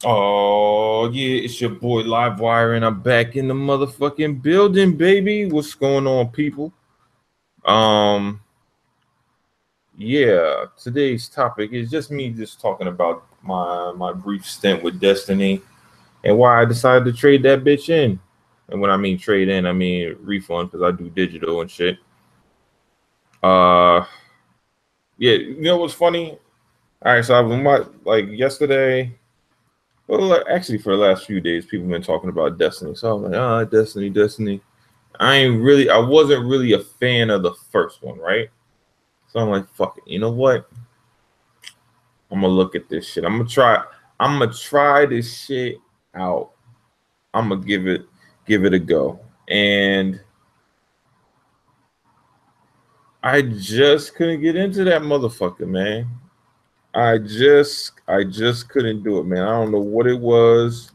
Oh yeah, it's your boy Live Wire, and I'm back in the motherfucking building, baby. What's going on, people? Um, yeah, today's topic is just me just talking about my brief stint with Destiny and why I decided to trade that bitch in. And when I mean trade in, I mean refund because I do digital and shit. Uh, yeah, you know what's funny? All right, so I was like yesterday. Well, actually, for the last few days, people have been talking about Destiny. So I'm like, Destiny, Destiny. I wasn't really a fan of the first one, right? So I'm like, fuck it. You know what? I'm gonna look at this shit. I'm gonna try this shit out. I'm gonna give it a go. And I just couldn't get into that motherfucker, man. I just couldn't do it, man. I don't know what it was.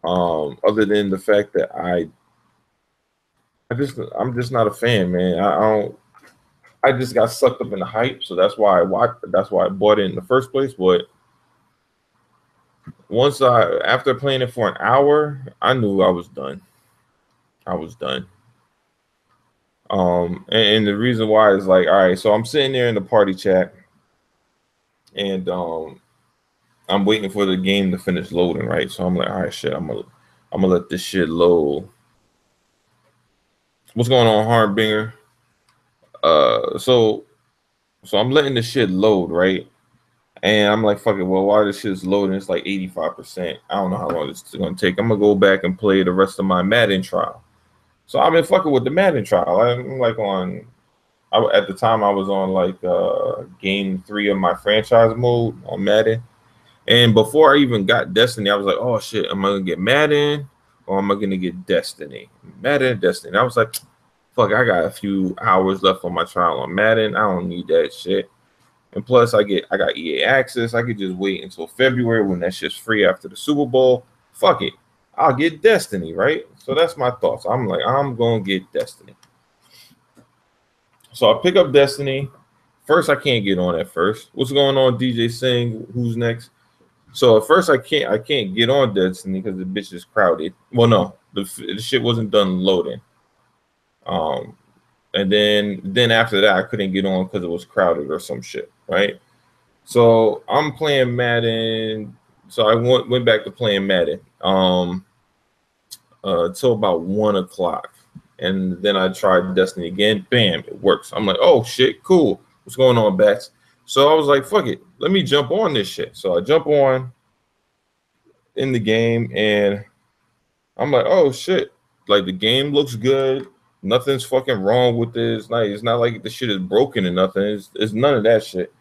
Other than the fact that I'm just not a fan, man. I don't I just got sucked up in the hype, so that's why I watched. That's why I bought it in the first place. But after playing it for an hour, I knew I was done. I was done. And the reason why is like, all right, so I'm sitting there in the party chat, and I'm waiting for the game to finish loading, right? So I'm like, all right, shit, I'm gonna let this shit load. What's going on, Harbinger? So I'm letting the shit load, right? And I'm like, fuck it. Well, while this shit's loading, it's like 85%. I don't know how long it's gonna take. I'm gonna go back and play the rest of my Madden trial. So I've been fucking with the Madden trial. I'm like at the time I was on like game 3 of my franchise mode on Madden. And before I even got Destiny, I was like, oh shit, am I gonna get Madden or am I gonna get Destiny? Madden, Destiny. And I was like, fuck, I got a few hours left on my trial on Madden. I don't need that shit. And plus, I got EA access. I could just wait until February when that shit's free after the Super Bowl. Fuck it, I'll get Destiny, right? So that's my thoughts. I'm like, I'm gonna get Destiny. So I pick up Destiny. First, I can't get on at first. What's going on, DJ Singh? Who's next? So at first, I can't get on Destiny because the bitch is crowded. Well, no, the shit wasn't done loading. Um, and then after that, I couldn't get on because it was crowded or some shit, right? So I'm playing Madden. So I went back to playing Madden till about 1 o'clock, and then I tried Destiny again. Bam, it works. I'm like, oh shit, cool. What's going on, Bats? So I was like, fuck it, let me jump on this shit. So I jump on in the game, and I'm like, oh shit, like the game looks good. Nothing's fucking wrong with this. It's not like the shit is broken and nothing. It's none of that shit.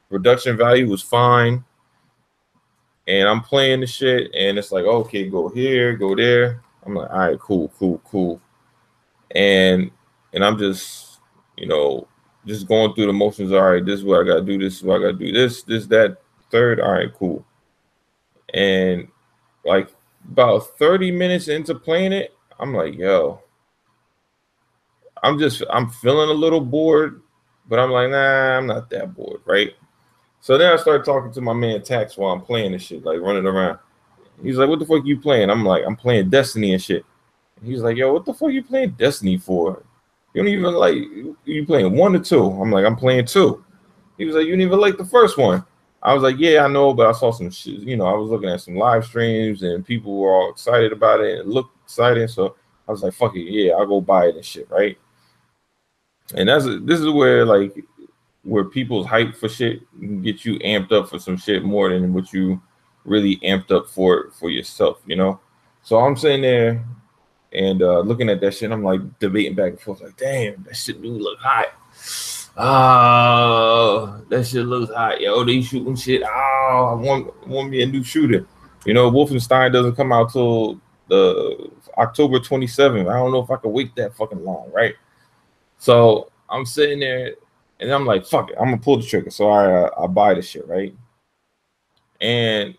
Production value was fine. And I'm playing the shit, and it's like, okay, go here, go there. I'm like, all right, cool, cool, cool. And I'm just, just going through the motions. All right, this is what I gotta do. This is what I gotta do. This, that, third. All right, cool. And like about 30 minutes into playing it, I'm like, yo, I'm feeling a little bored, but I'm like, nah, I'm not that bored, right? So then I started talking to my man Tax while I'm playing this shit, like running around. He's like, "What the fuck you playing?" I'm like, "I'm playing Destiny and shit." He's like, "Yo, what the fuck you playing Destiny for? You don't even like you playing 1 or 2?" I'm like, "I'm playing 2." He was like, "You didn't even like the first one." I was like, "Yeah, I know, but I saw some shit. I was looking at some live streams and people were all excited about it and it looked exciting. So I was like, fuck it, yeah, I'll go buy it and shit, right?" And this is where people's hype for shit can get you amped up for some shit more than what you really amped up for yourself. So I'm sitting there and looking at that shit. I'm like debating back and forth, like, damn, that shit do look hot. Oh, that shit looks hot. Yo, they shooting shit. Oh, I want me a new shooter. Wolfenstein doesn't come out till the October 27th. I don't know if I can wait that fucking long, right? So I'm sitting there and I'm like, fuck it, I'm gonna pull the trigger. So I buy the shit, right? And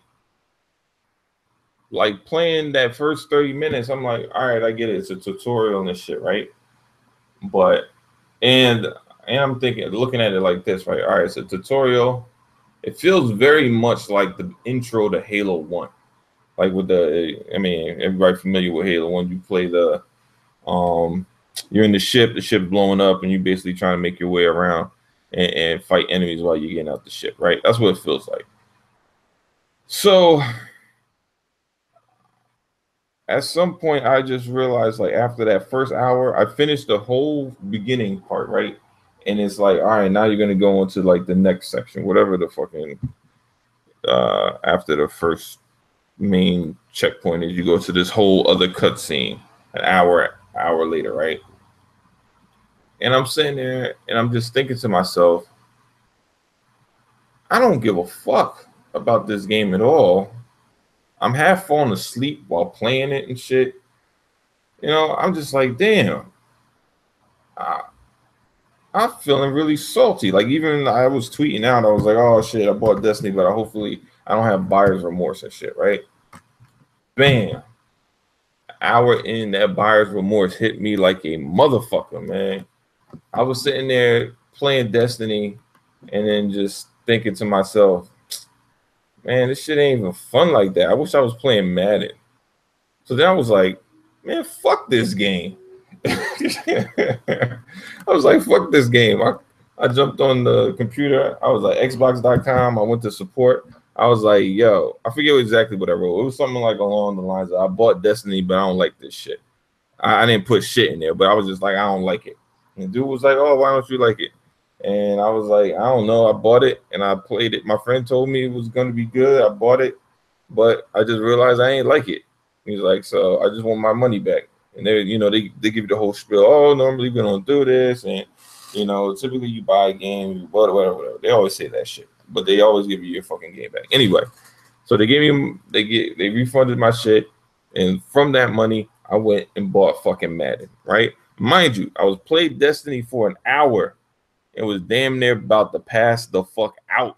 like playing that first 30 minutes, I'm like, all right, I get it. It's a tutorial and this shit, right? But and I'm thinking, looking at it like this, right? All right, it's a tutorial. It feels very much like the intro to Halo 1. Like with the, I mean, everybody familiar with Halo 1. You play um, you're in the ship's blowing up, and you're basically trying to make your way around and fight enemies while you're getting out the ship, right? That's what it feels like. So at some point, I just realized, like, after that first hour, I finished the whole beginning part, right? And it's like, all right, now you're gonna go into like the next section, whatever the fucking after the first main checkpoint is, you go to this whole other cutscene an hour later, right? And I'm sitting there and I'm just thinking to myself, I don't give a fuck about this game at all. I'm half falling asleep while playing it and shit. You know, I'm just like, damn, I, I'm feeling really salty. Like, even I was tweeting out, I was like, oh shit, I bought Destiny, but hopefully I don't have buyer's remorse and shit, right? Bam. Hour in, that buyer's remorse hit me like a motherfucker, man. I was sitting there playing Destiny and then just thinking to myself, man, this shit ain't even fun like that. I wish I was playing Madden. So then I was like, man, fuck this game. I was like, fuck this game. I jumped on the computer. I was like, Xbox.com. I went to support. I was like, yo, I forget exactly what I wrote. It was something like along the lines of, I bought Destiny, but I don't like this shit. I didn't put shit in there, but I was just like, I don't like it. And the dude was like, oh, why don't you like it? And I was like, I don't know. I bought it and I played it. My friend told me it was going to be good. I bought it, but I just realized I ain't like it. He's like, so I just want my money back. And they, you know, they give you the whole spiel. Oh, normally we don't do this, and you know, typically you buy a game, you bought it, whatever. They always say that shit, but they always give you your fucking game back anyway. So they gave me, they refunded my shit, and from that money, I went and bought fucking Madden. Right, mind you, I was played Destiny for an hour. It was damn near about to pass the fuck out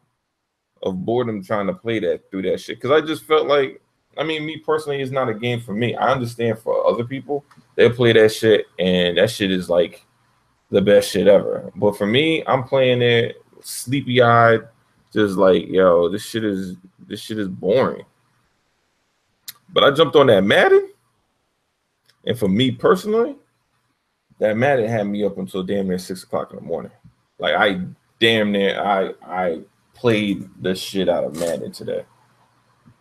of boredom trying to play that through that shit, because I just felt like, I mean, me personally, it's not a game for me. I understand for other people, they play that shit and that shit is like the best shit ever. But for me, I'm playing it sleepy eyed, just like, yo, this shit is boring. But I jumped on that Madden, and for me personally, that Madden had me up until damn near 6 o'clock in the morning. Like, I damn near I played the shit out of Madden today.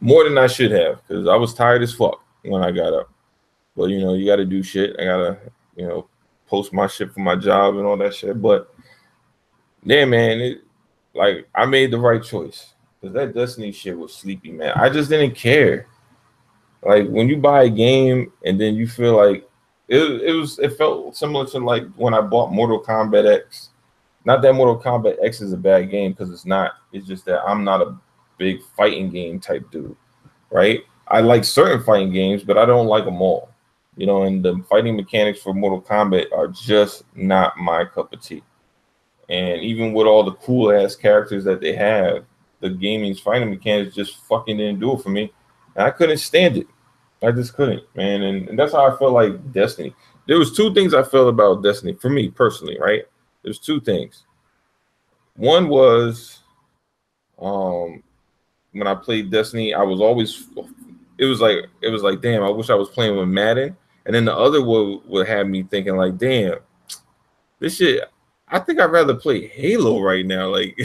More than I should have, because I was tired as fuck when I got up. But, you know, you got to do shit. I got to, you know, post my shit for my job and all that shit. But, yeah, man, like, I made the right choice. Because that Destiny shit was sleepy, man. I just didn't care. Like, when you buy a game and then you feel like, it felt similar to, like, when I bought Mortal Kombat X. Not that Mortal Kombat X is a bad game, because it's not. It's just that I'm not a big fighting game type dude, right? I like certain fighting games, but I don't like them all, you know. And the fighting mechanics for Mortal Kombat are just not my cup of tea. And even with all the cool ass characters that they have, the gaming's fighting mechanics just fucking didn't do it for me. And I couldn't stand it. I just couldn't, man. And that's how I felt like Destiny. There was two things I felt about Destiny for me personally, right? There's two things. One was, when I played Destiny, I was always, it was like, damn, I wish I was playing with Madden. And then the other would have me thinking like, damn, this shit, I think I'd rather play Halo right now. Like,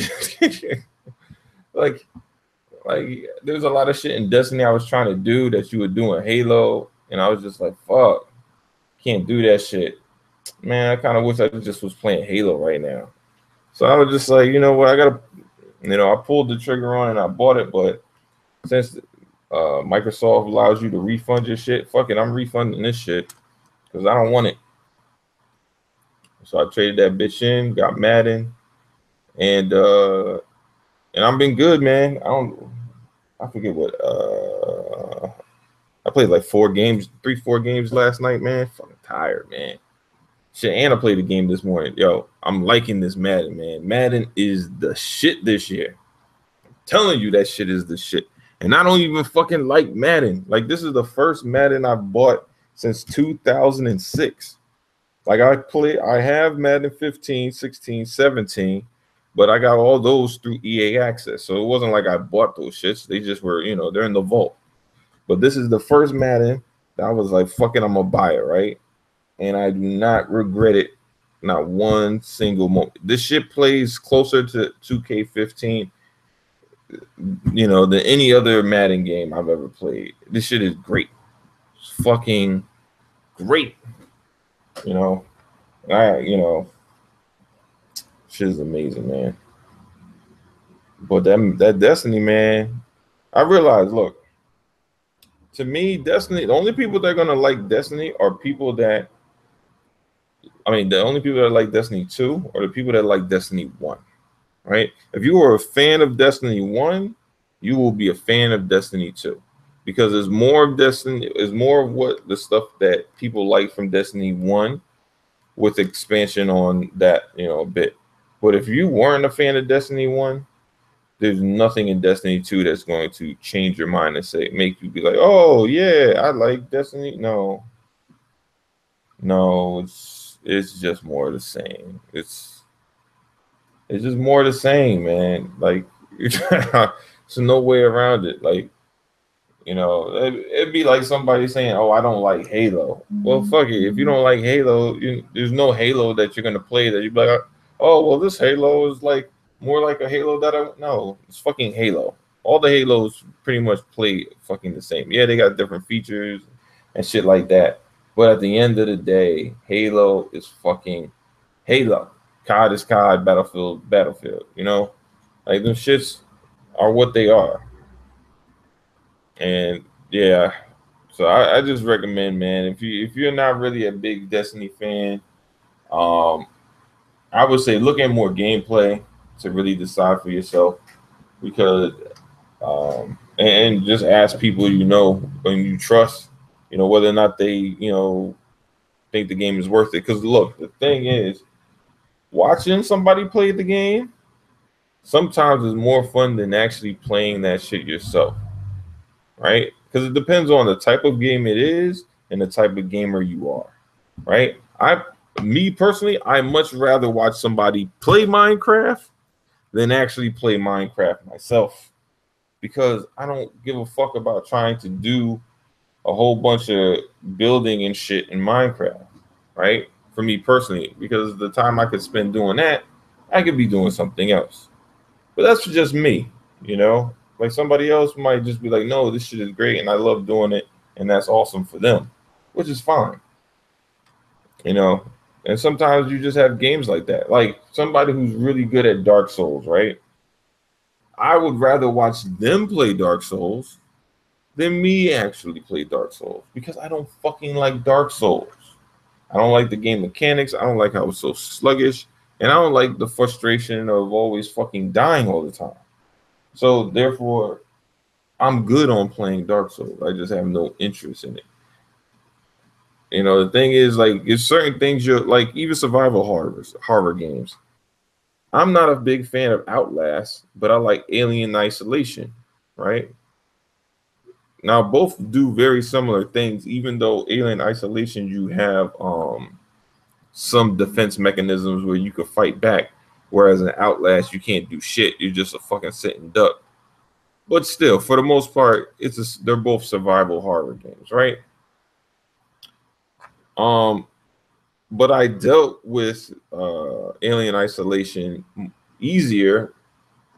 like, there's a lot of shit in Destiny I was trying to do that you would do in Halo, and I was just like, fuck, can't do that shit. Man, I kind of wish I just was playing Halo right now. So I was just like, you know what, I gotta, you know, I pulled the trigger on and I bought it, but since Microsoft allows you to refund your shit, fuck it, I'm refunding this shit because I don't want it. So I traded that bitch in, got Madden, and I've been good, man. I forget what I played like 4 games last night, man. Fucking tired, man. Shit, and I played the game this morning. Yo, I'm liking this Madden, man. Madden is the shit this year. I'm telling you, that shit is the shit. And I don't even fucking like Madden. Like, this is the first Madden I've bought since 2006. Like, I have Madden 15, 16, 17, But I got all those through EA Access, so it wasn't like I bought those shits. They just were, you know, they're in the vault. But this is the first Madden that I was like, fuck it, I'm gonna buy it, right? And I do not regret it, not one single moment. This shit plays closer to 2K15, you know, than any other Madden game I've ever played. This shit is great. It's fucking great. You know, you know, shit is amazing, man. But that Destiny, man, I realized, look, to me, Destiny, the only people that are gonna like Destiny are people that, I mean, the only people that like Destiny 2 are the people that like Destiny 1, right? If you are a fan of Destiny 1, you will be a fan of Destiny 2 because there's more of Destiny, is more of what the stuff that people like from Destiny 1 with expansion on that, you know, a bit. But if you weren't a fan of Destiny 1, there's nothing in Destiny 2 that's going to change your mind and say make you be like, oh yeah, I like Destiny. No, no, it's just more of the same. It's just more of the same, man. Like there's no way around it. Like, you know, it'd be like somebody saying, "Oh, I don't like Halo." Well, fuck it. If you don't like Halo, there's no Halo that you're gonna play that you'd be like, "Oh, well, this Halo is like more like a Halo that I no, it's fucking Halo." All the Halos pretty much play fucking the same. Yeah, they got different features and shit like that, but at the end of the day, Halo is fucking Halo. COD is COD. Battlefield, Battlefield. You know, like them shits are what they are. And yeah, so I just recommend, man, if you're not really a big Destiny fan, um, I would say look at more gameplay to really decide for yourself because and just ask people you know and you trust, you know, whether or not they, you know, think the game is worth it. Because look, the thing is, watching somebody play the game sometimes is more fun than actually playing that shit yourself, right? Because it depends on the type of game it is and the type of gamer you are, right? Me personally, I much rather watch somebody play Minecraft than actually play Minecraft myself because I don't give a fuck about trying to do a whole bunch of building and shit in Minecraft, right? For me personally, because the time I could spend doing that, I could be doing something else. But that's just me, you know. Like somebody else might just be like, "No, this shit is great, and I love doing it, and that's awesome for them," which is fine, you know. And sometimes you just have games like that. Like somebody who's really good at Dark Souls, right? I would rather watch them play Dark Souls than me actually play Dark Souls because I don't fucking like Dark Souls. I don't like the game mechanics. I don't like how it's so sluggish, and I don't like the frustration of always fucking dying all the time. So therefore, I'm good on playing Dark Souls. I just have no interest in it. You know, the thing is, like, it's certain things you're like, even survival horror games. I'm not a big fan of Outlast, but I like Alien Isolation, right? Now both do very similar things, even though Alien Isolation you have some defense mechanisms where you can fight back, whereas in Outlast you can't do shit. You're just a fucking sitting duck. But still, for the most part, they're both survival horror games, right? Um, but I dealt with Alien Isolation easier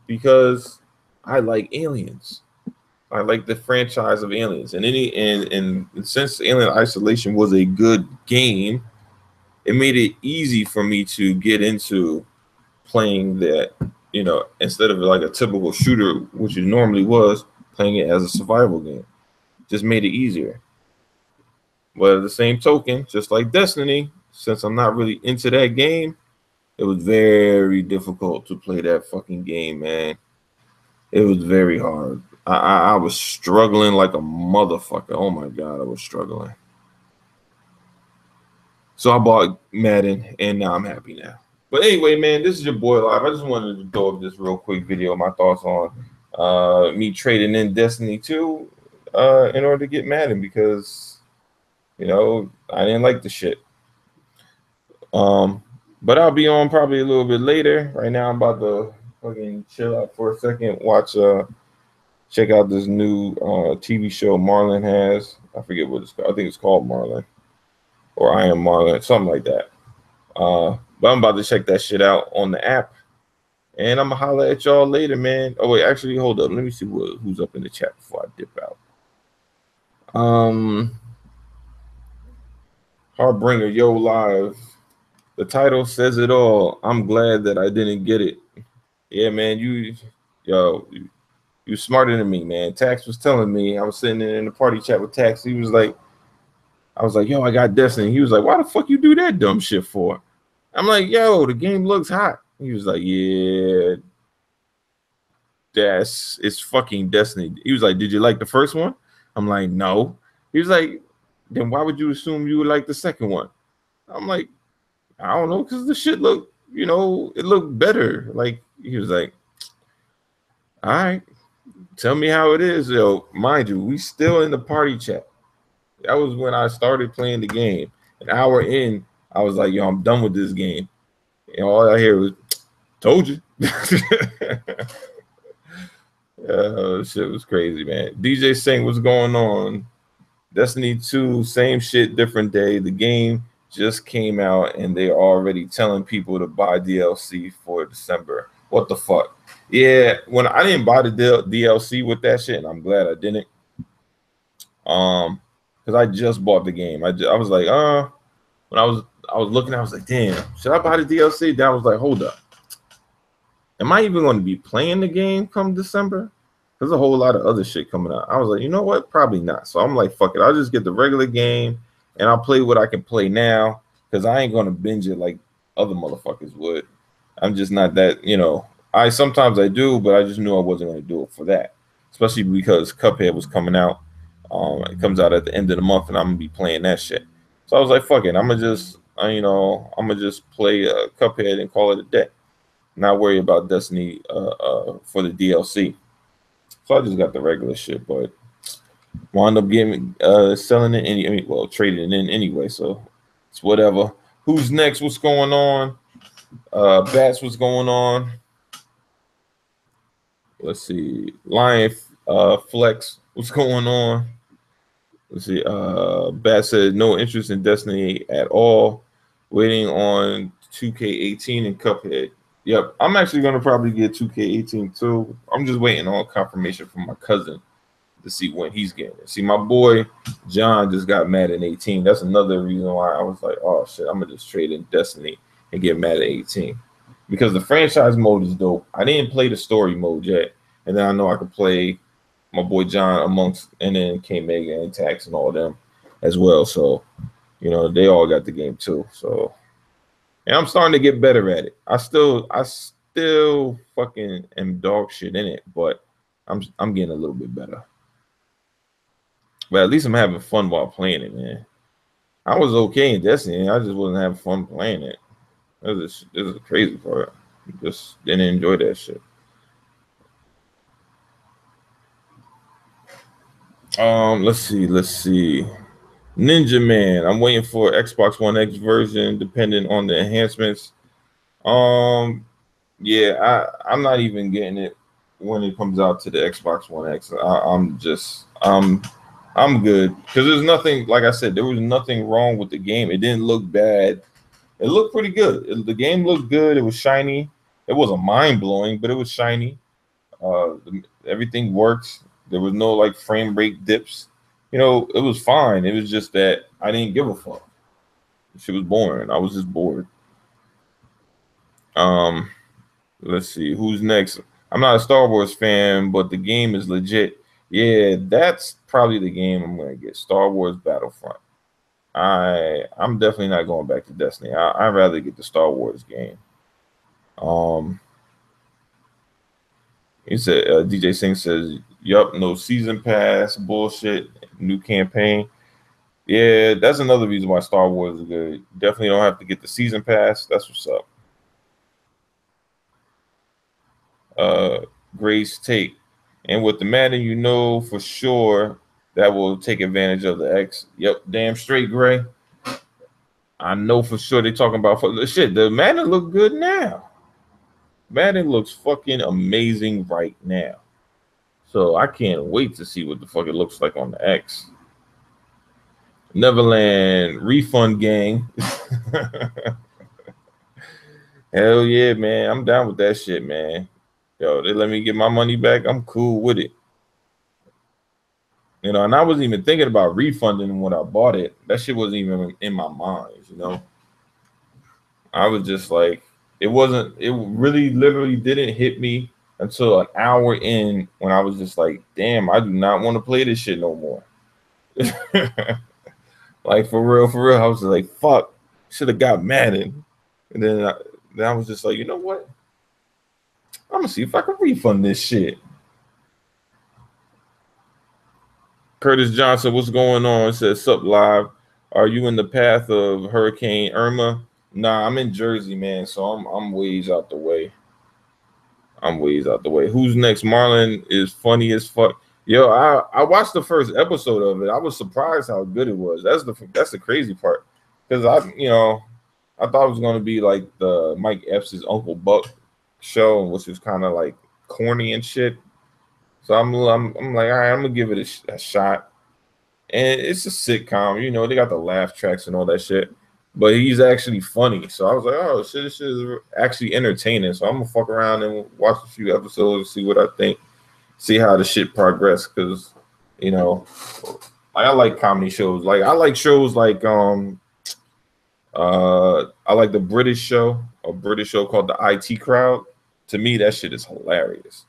because I like aliens. I like the franchise of Aliens, and since Alien Isolation was a good game, it made it easy for me to get into playing that. You know, instead of like a typical shooter, which it normally was, playing it as a survival game, just made it easier. But at the same token, just like Destiny, since I'm not really into that game, it was very difficult to play that fucking game, man. It was very hard. I was struggling like a motherfucker. Oh my god, I was struggling. So I bought Madden, and now I'm happy now. But anyway, man, this is your boy Live. I just wanted to go over this real quick video, my thoughts on me trading in Destiny 2 in order to get Madden because you know I didn't like the shit. Um, But I'll be on probably a little bit later. Right now, I'm about to fucking chill out for a second. Watch, check out this new TV show Marlon has. I forget what it's called. I think it's called Marlon or I Am Marlon, something like that. But I'm about to check that shit out on the app. And I'm gonna holler at y'all later, man. Oh wait, actually, hold up. Let me see who's up in the chat before I dip out. Um, Heartbringer, yo, live. The title says it all. I'm glad that I didn't get it. Yeah, man, yo, you smarter than me, man. Tax was telling me. I was sitting in the party chat with Tax. He was like, I was like, yo, I got Destiny. He was like, why the fuck you do that dumb shit for? I'm like, yo, the game looks hot. He was like, yeah, it's fucking Destiny. He was like, did you like the first one? I'm like, no. He was like, then why would you assume you would like the second one? I'm like, I don't know, because the shit looked, it looked better. Like, he was like, all right, tell me how it is. Yo, mind you, we still in the party chat. That was when I started playing the game. An hour in, I was like, yo, I'm done with this game. And all I hear was, told you. Shit was crazy, man. DJ Singh, what's going on? Destiny 2, same shit, different day. The game just came out and they're already telling people to buy DLC for December. What the fuck? Yeah, when I didn't buy the DLC with that shit, and I'm glad I didn't. Because I just bought the game. I was like, when I was looking, I was like, damn, should I buy the DLC? Then I was like, hold up. Am I even going to be playing the game come December? There's a whole lot of other shit coming out. I was like, you know what? Probably not. So I'm like, fuck it. I'll just get the regular game and I'll play what I can play now because I ain't going to binge it like other motherfuckers would. I'm just not that, I sometimes I do, but I just knew I wasn't going to do it for that, especially because Cuphead was coming out. It comes out at the end of the month and I'm going to be playing that shit. So I was like, fuck it. I'm going to just, I'm going to just play Cuphead and call it a day. Not worry about Destiny for the DLC. So I just got the regular shit, but wound up selling it trading it in anyway. So it's whatever. Who's next? What's going on? Bats, what's going on? Let's see. Lion Flex, what's going on? Let's see. Bat said no interest in Destiny at all. Waiting on 2K18 and Cuphead. Yep, I'm actually gonna probably get 2K18 too. I'm just waiting on confirmation from my cousin to see when he's getting it. See, my boy John just got Madden 18. That's another reason why I was like, oh shit, I'm gonna just trade in Destiny and get Madden 18 because the franchise mode is dope. I didn't play the story mode yet, and then I know I could play my boy John amongst, and then K Mega and Tax and all them as well. So, they all got the game too. So. And I'm starting to get better at it. I still fucking am dog shit in it, but I'm getting a little bit better. But at least I'm having fun while playing it, man. I was okay in Destiny. I just wasn't having fun playing it. This is a crazy part. Just didn't enjoy that shit. Let's see. Ninja Man. I'm waiting for Xbox One X version, depending on the enhancements. Yeah, I'm not even getting it when it comes out to the Xbox One X. I'm good because there's nothing, like I said, there was nothing wrong with the game. It didn't look bad. It looked pretty good. The game looked good. It was shiny. It wasn't mind blowing, but it was shiny. Everything worked. There was no like frame rate dips. It was fine. It was just that I didn't give a fuck. Shit was boring. I was just bored. Let's see who's next. I'm not a Star Wars fan, but the game is legit. Yeah, that's probably the game I'm gonna get. Star Wars Battlefront. I'm definitely not going back to Destiny. I'd rather get the Star Wars game. He said DJ Singh says, "Yup, no season pass, bullshit, new campaign." Yeah, that's another reason why Star Wars is good. Definitely don't have to get the season pass. That's what's up. Grace take. And with the Madden, for sure that will take advantage of the X. Yep, damn straight, Gray. I know for sure they talking about the shit. The Madden look good now. Madden looks fucking amazing right now. So I can't wait to see what the fuck it looks like on the X. Neverland refund gang. Hell yeah, man. I'm down with that shit, man. Yo, they let me get my money back. I'm cool with it. You know, and I wasn't even thinking about refunding when I bought it. That shit wasn't even in my mind, you know. I was just like, it really literally didn't hit me until an hour in when I was just like, damn, I do not want to play this shit no more. Like for real, I was like, fuck, should have got Madden. And then I was just like, you know what? I'm gonna see if I can refund this shit. Curtis Johnson, what's going on? It says, sup live. Are you in the path of Hurricane Irma? Nah, I'm in Jersey, man. So I'm ways out the way. Who's next? Marlon is funny as fuck. Yo, I watched the first episode of it. I was surprised how good it was. That's the crazy part. Because I thought it was gonna be like the Mike Epps' Uncle Buck show, which was kind of like corny and shit. So I'm like, all right, I'm gonna give it a shot. And it's a sitcom, you know, they got the laugh tracks and all that shit. But he's actually funny. So I was like, oh shit, this shit is actually entertaining. So I'm gonna fuck around and watch a few episodes, see what I think, see how the shit progress. Cause, you know, I like comedy shows. Like I like shows like I like the British show, a British show called the IT Crowd. To me, that shit is hilarious.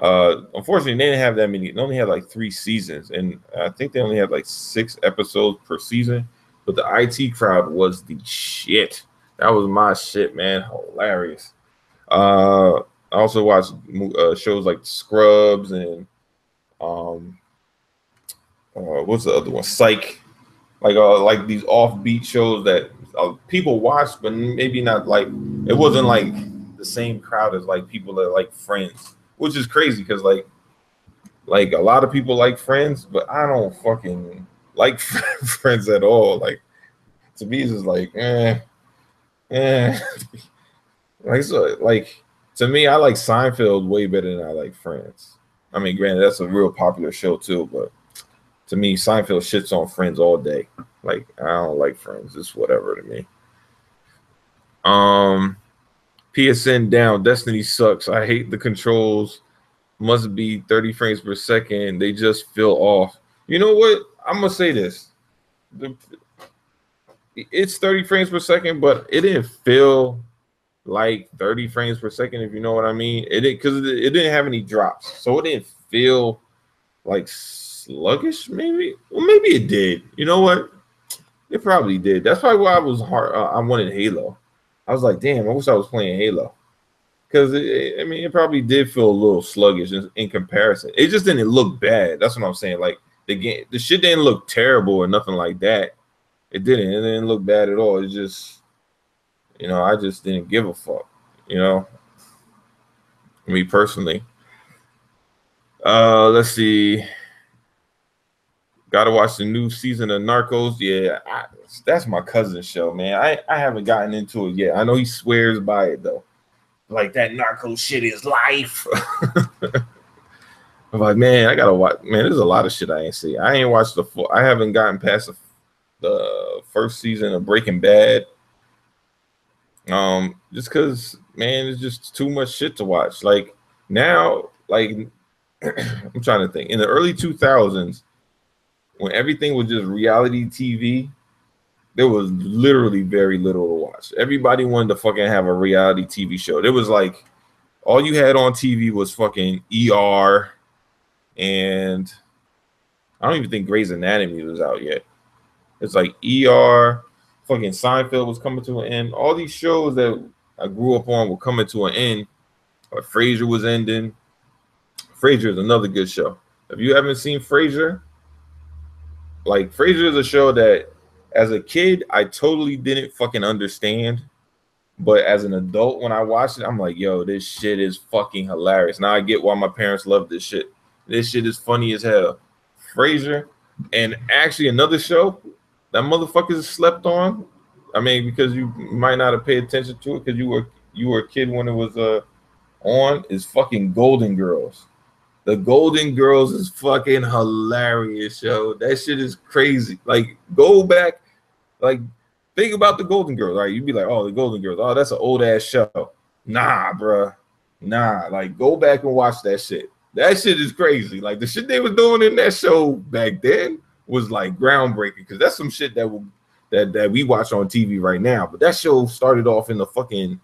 Unfortunately, they didn't have that many. They only had like 3 seasons, and I think they only had like 6 episodes per season. But the IT Crowd was the shit. That was my shit, man. Hilarious. I also watched shows like Scrubs and what's the other one? Psych. Like these offbeat shows that people watch, but maybe not like. It wasn't like the same crowd as like people that like Friends. Which is crazy because like a lot of people like Friends, but I don't fucking like Friends at all. Like to me, it's just like like so like to me, I like Seinfeld way better than I like Friends. I mean, granted, that's a real popular show too, but to me, Seinfeld shits on Friends all day. Like I don't like Friends. It's whatever to me. PSN down. Destiny sucks. I hate the controls. Must be 30 frames per second. They just feel off. You know what? I'm gonna say this. It's 30 frames per second, but it didn't feel like 30 frames per second, if you know what I mean. It didn't, because it didn't have any drops, so it didn't feel like sluggish. Maybe, well, maybe it did. You know what? It probably did. That's probably why I was hard. I wanted Halo. I was like, damn, I wish I was playing Halo. Because I mean, it probably did feel a little sluggish in comparison. It just didn't look bad. That's what I'm saying. Like the shit didn't look terrible or nothing like that. It didn't look bad at all. It just, you know, I just didn't give a fuck. You know, me personally. Let's see. Got to watch the new season of Narcos. Yeah, that's my cousin's show, man. I haven't gotten into it yet. I know he swears by it though. Like that narco shit is life. I'm like, man, I gotta watch. Man, there's a lot of shit I ain't see. I ain't watched I haven't gotten past the first season of Breaking Bad. Just because, man, it's just too much shit to watch. Like now, like I'm trying to think. In the early 2000s, when everything was just reality TV, there was literally very little to watch. Everybody wanted to fucking have a reality TV show. There was like, all you had on TV was fucking ER, and I don't even think Grey's Anatomy was out yet. It's like ER, fucking Seinfeld was coming to an end. All these shows that I grew up on were coming to an end. But Frasier was ending. Frasier is another good show. If you haven't seen Frasier, like Frasier is a show that as a kid, I totally didn't fucking understand. But as an adult, when I watched it, I'm like, yo, this shit is fucking hilarious. Now I get why my parents love this shit. This shit is funny as hell. Frasier, and actually another show that motherfuckers slept on, I mean, because you might not have paid attention to it because you were a kid when it was on. Is fucking Golden Girls. The Golden Girls is fucking hilarious, yo. That shit is crazy. Like, go back, like, think about the Golden Girls. Right? You'd be like, oh, the Golden Girls. Oh, that's an old ass show. Nah, bruh. Nah. Like, go back and watch that shit. That shit is crazy. Like, the shit they was doing in that show back then was like groundbreaking because that's some shit that we watch on TV right now. But that show started off in the fucking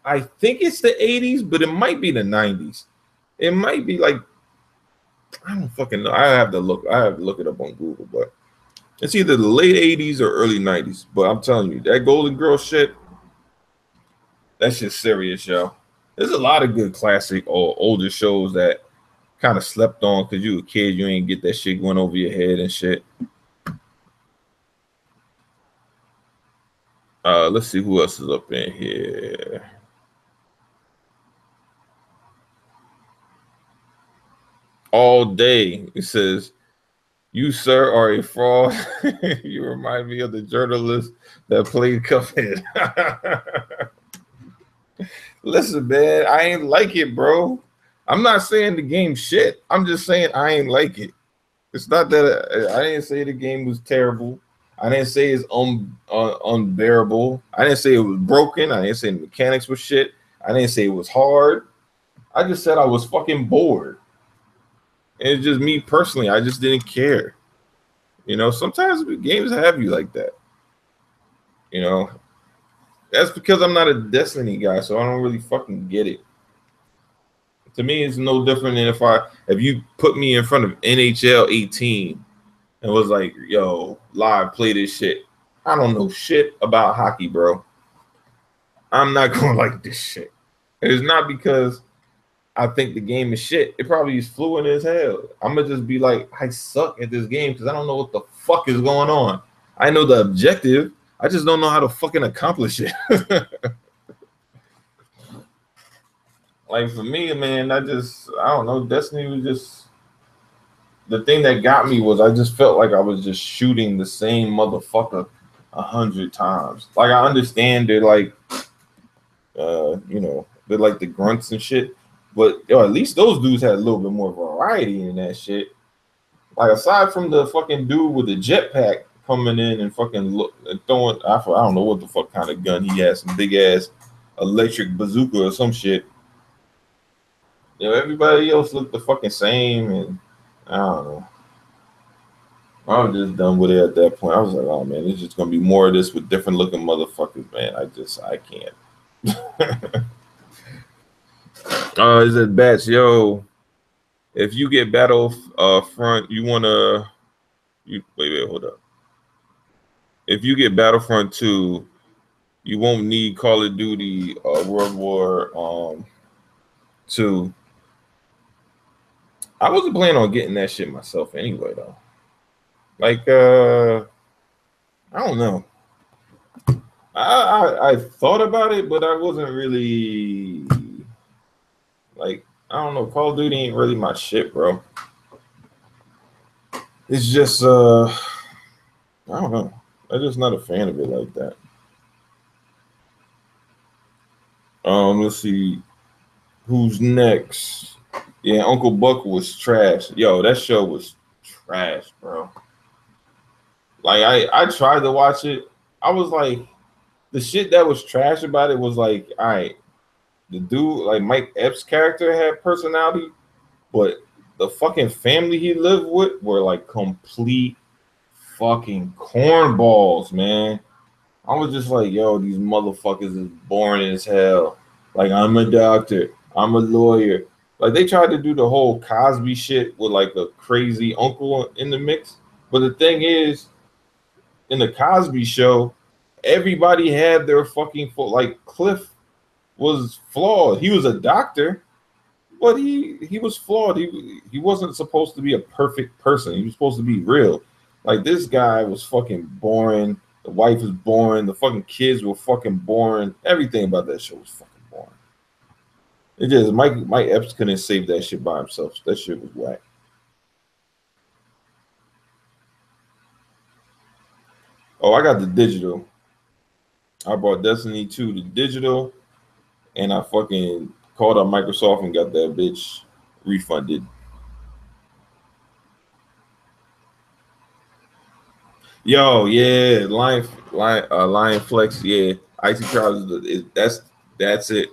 I think it's the 80s, but it might be the 90s. It might be like I don't fucking know. I have to look it up on Google, but it's either the late 80s or early 90s. But I'm telling you, that Golden Girl shit, that shit's serious, yo. There's a lot of good classic or older shows that kind of slept on because you a kid, you ain't get that shit going over your head and shit. Let's see who else is up in here. All day, it says, "You, sir, are a fraud." You remind me of the journalist that played Cuphead. Listen, man, I ain't like it, bro. I'm not saying the game shit. I'm just saying I ain't like it. It's not that I didn't say the game was terrible. I didn't say it's unbearable. I didn't say it was broken. I didn't say the mechanics were shit. I didn't say it was hard. I just said I was fucking bored. And it's just me personally. I just didn't care. You know, sometimes games have you like that. You know, that's because I'm not a Destiny guy, so I don't really fucking get it. To me, it's no different than if you put me in front of NHL 18 and was like, yo, live, play this shit. I don't know shit about hockey, bro. I'm not gonna like this shit. It's not because I think the game is shit. It probably is fluent as hell. I'm gonna just be like, I suck at this game because I don't know what the fuck is going on. I know the objective. I just don't know how to fucking accomplish it. Like for me, man, I don't know. Destiny was just the thing that got me was I just felt like I was just shooting the same motherfucker 100 times. Like I understand they're like, you know, they're like the grunts and shit, but yo, at least those dudes had a little bit more variety in that shit. Like aside from the fucking dude with the jetpack coming in and fucking throwing, I don't know what the fuck kind of gun he has, some big ass electric bazooka or some shit. You know, everybody else looked the fucking same, and I don't know. I was just done with it at that point. I was like, oh man, it's just gonna be more of this with different looking motherfuckers, man. I can't. Is it Bats? Yo, if you get Battlefront, wait, hold up. If you get Battlefront 2, you won't need Call of Duty World War 2. I wasn't planning on getting that shit myself anyway, though. Like, I don't know. I thought about it, but I wasn't really like, I don't know. Call of Duty ain't really my shit, bro. It's just I don't know. I'm just not a fan of it like that. Let's see who's next. Yeah, Uncle Buck was trash. Yo, that show was trash, bro. Like I tried to watch it. I was like, the shit that was trash about it was like, all right, the dude, like Mike Epps' character had personality, but the fucking family he lived with were like complete fucking cornballs, man. I was just like, yo, these motherfuckers is boring as hell. Like, I'm a doctor, I'm a lawyer. Like, they tried to do the whole Cosby shit with like a crazy uncle in the mix. But the thing is, in the Cosby show, everybody had their fucking like Cliff was flawed. He was a doctor, but he was flawed. He wasn't supposed to be a perfect person. He was supposed to be real. Like this guy was fucking boring. The wife was boring. The fucking kids were fucking boring. Everything about that show was fucking boring. It just Mike Epps couldn't save that shit by himself. That shit was whack. Oh, I got the digital. I bought Destiny 2 the digital, and I fucking called up Microsoft and got that bitch refunded. Yo, yeah, Lion Flex, yeah. IT crowd that's it.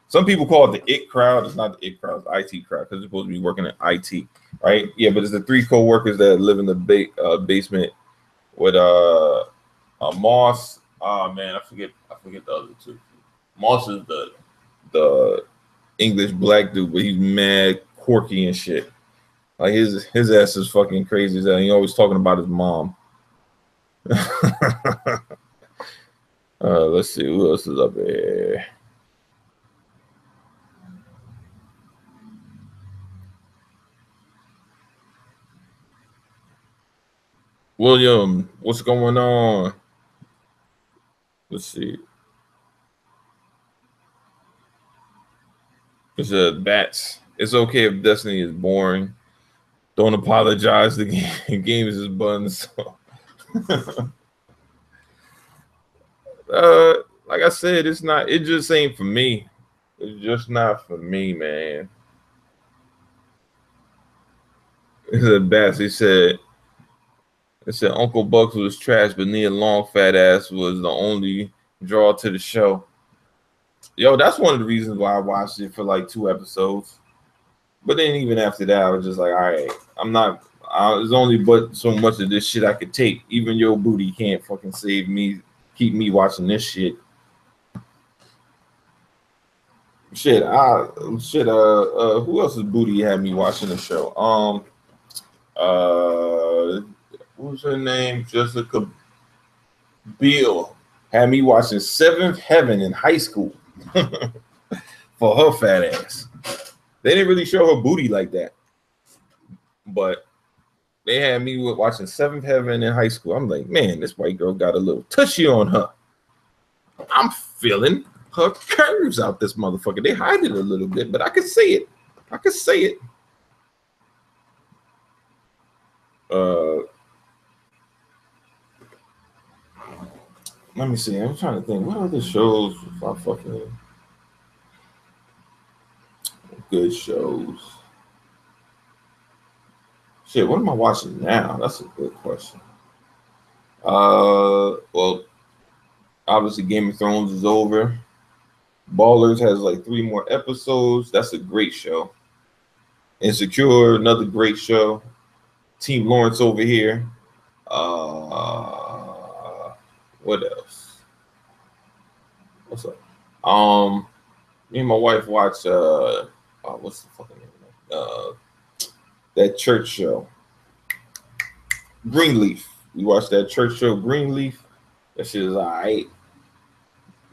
Some people call it the it crowd. It's not the it crowd, it's the IT crowd because it's supposed to be working at IT, right? Yeah, but it's the three co-workers that live in the basement with Moss. Oh man, I forget the other two. Moss is the English black dude, but he's mad quirky and shit. Like his ass is fucking crazy as hell. He always talking about his mom. Let's see who else is up there. William, what's going on? Let's see. It's bats. It's okay if Destiny is boring. Don't apologize. The game is just buns. So. Like I said, it's not. It just ain't for me. It's just not for me, man. It's a bats. It said Uncle Bucks was trash, but Nia Long fat ass was the only draw to the show. Yo, that's one of the reasons why I watched it for like 2 episodes. But then even after that, I was just like, all right, I'm not. There's only but so much of this shit I could take. Even your booty can't fucking save me. Keep me watching this shit. Shit, who else's booty had me watching the show? What was her name? Jessica Biel had me watching Seventh Heaven in high school for her fat ass. They didn't really show her booty like that, but they had me watching Seventh Heaven in high school. I'm like, man, this white girl got a little tushy on her. I'm feeling her curves out this motherfucker. They hide it a little bit, but I can see it. I can see it. Let me see. I'm trying to think. What other shows are fucking good shows? Shit, what am I watching now? That's a good question. Well, obviously Game of Thrones is over. Ballers has like 3 more episodes. That's a great show. Insecure, another great show. Team Lawrence over here. What else? What's up? Me and my wife watch what's the fucking name? That church show. Greenleaf. We watched that church show, Greenleaf. That shit is alright.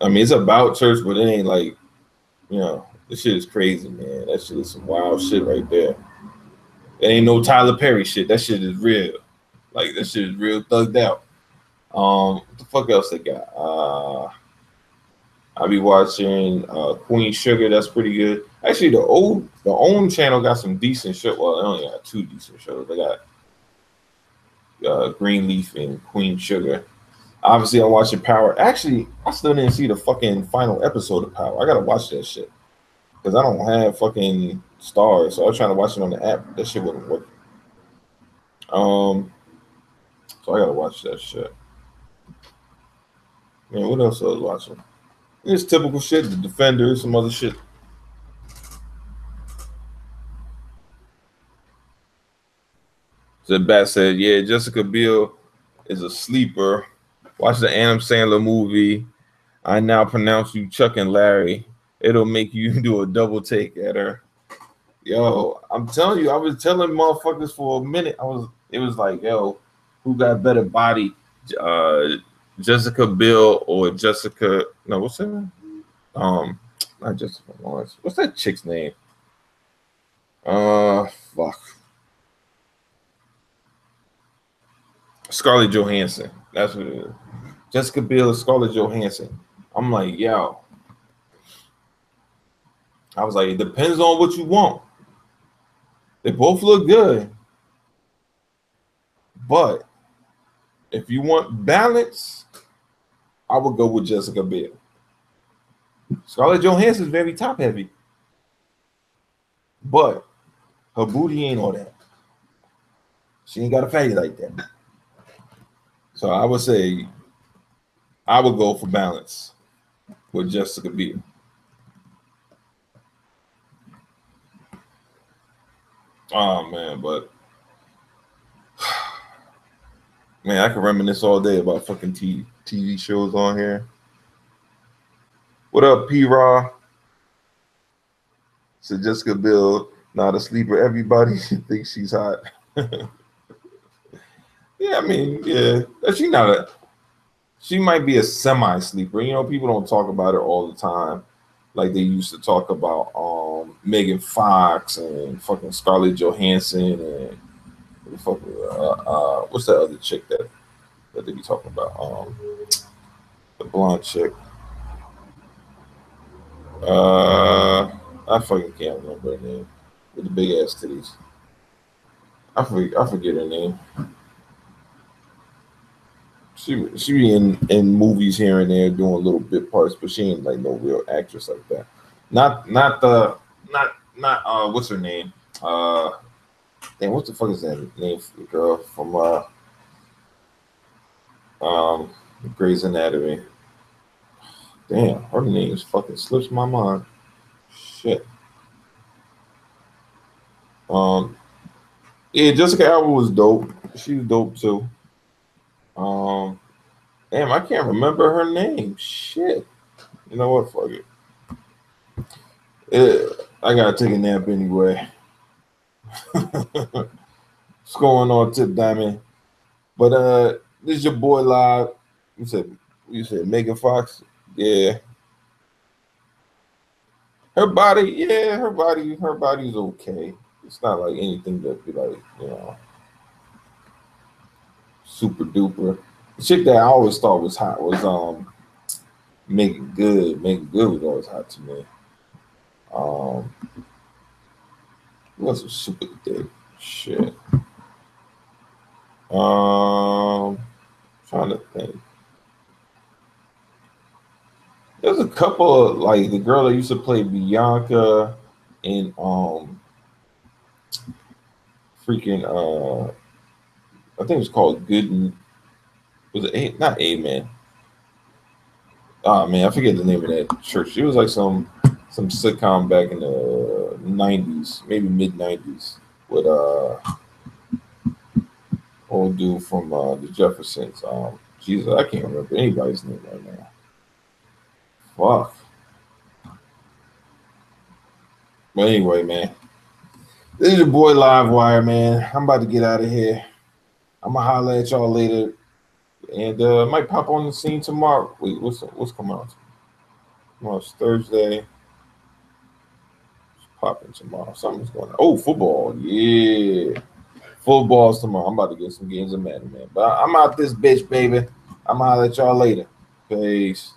I mean, it's about church, but it ain't like, this shit is crazy, man. That shit is some wild shit right there. It ain't no Tyler Perry shit. That shit is real. Like, that shit is real thugged out. What the fuck else they got? I'll be watching Queen Sugar. That's pretty good. Actually, the OWN channel got some decent shows. Well, they only got 2 decent shows. They got Greenleaf and Queen Sugar. Obviously, I'm watching Power. Actually, I still didn't see the fucking final episode of Power. I gotta watch that shit because I don't have fucking Stars, so I was trying to watch it on the app. That shit wasn't working. So I gotta watch that shit. Man, what else I was watching? It's typical shit. The Defenders, some other shit. So Bat said, "Yeah, Jessica Biel is a sleeper. Watch the Adam Sandler movie. I now pronounce you Chuck and Larry. It'll make you do a double take at her." Yo, I'm telling you, I was telling motherfuckers for a minute. It was like, yo, who got better body, Jessica Biel or Jessica? No, what's her name? Not Jessica Lawrence. What's that chick's name? Fuck. Scarlett Johansson. That's what it is. Jessica Biel or Scarlett Johansson. I'm like, yo. I was like, it depends on what you want. They both look good, but if you want balance, I would go with Jessica Biel. Scarlett Johansson is very top heavy, but her booty ain't all that. She ain't got a fatty like that. So I would say I would go for balance with Jessica Biel. Oh man, but man, I can reminisce all day about fucking TV shows on here. What up, P-Raw? So Jessica Biel, not a sleeper. Everybody thinks she's hot. Yeah, I mean, yeah, she might be a semi-sleeper. You know, people don't talk about her all the time like they used to talk about Megan Fox and fucking Scarlett Johansson and fucking what's that other chick that they be talking about? The blonde chick. I fucking can't remember her name with the big ass titties. I forget her name. She be in movies here and there doing little bit parts, but she ain't like no real actress like that. Not what's her name? Damn, what the fuck is that name for the girl from Grey's Anatomy? Damn, her name fucking slips my mind. Shit. Yeah, Jessica Alba was dope. She was dope too. Damn, I can't remember her name. Shit. You know what? Fuck it. I gotta take a nap anyway. What's going on, Tip Diamond? But this is your boy live. You said Megan Fox? Yeah. Her body's okay. It's not like anything that be like, you know, super duper. The chick that I always thought was hot was Megan Good. Megan Good was always hot to me. Who else was super thick? Shit. Trying to think. There's a couple of like the girl that used to play Bianca in freaking I think it was called Good. Was it not Amen? Oh man, I forget the name of that church. It was like some sitcom back in the 90s, maybe mid 90s, with old dude from the Jeffersons. Jesus, I can't remember anybody's name right now. Fuck. But anyway, man, this is your boy Livewire, man. I'm about to get out of here. I'm gonna holler at y'all later, and might pop on the scene tomorrow. Wait, what's coming out? Tomorrow's Thursday. It's popping tomorrow. Something's going on. Oh, football. Yeah. Football's tomorrow. I'm about to get some games of Madden, man. But I'm out this bitch, baby. I'm gonna holler at y'all later. Peace.